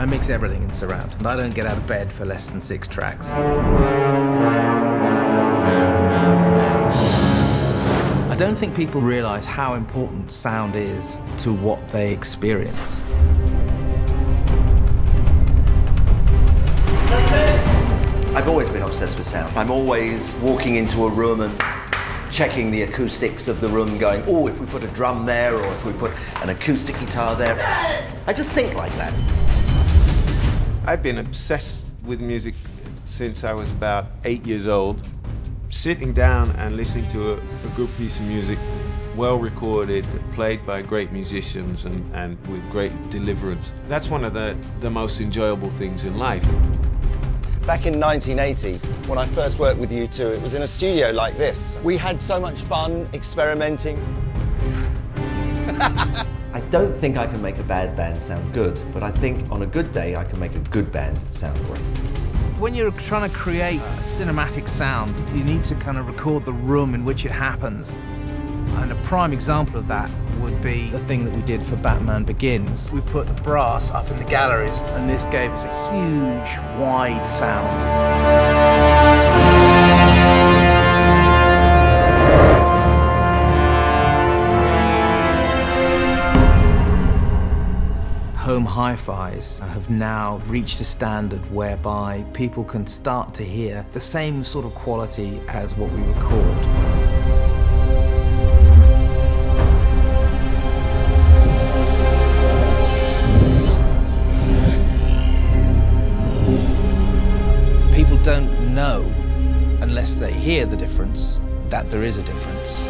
I mix everything in surround, and I don't get out of bed for less than 6 tracks. I don't think people realise how important sound is to what they experience. I've always been obsessed with sound. I'm always walking into a room and checking the acoustics of the room, going, oh, if we put a drum there, or if we put an acoustic guitar there. I just think like that. I've been obsessed with music since I was about 8 years old. Sitting down and listening to a good piece of music, well recorded, played by great musicians and with great deliverance. That's one of the most enjoyable things in life. Back in 1980, when I first worked with U2, it was in a studio like this. We had so much fun experimenting. I don't think I can make a bad band sound good, but I think on a good day I can make a good band sound great. When you're trying to create a cinematic sound, you need to kind of record the room in which it happens. And a prime example of that would be the thing that we did for Batman Begins. We put the brass up in the galleries, and this gave us a huge, wide sound. Home hi-fis have now reached a standard whereby people can start to hear the same sort of quality as what we record. People don't know, unless they hear the difference, that there is a difference.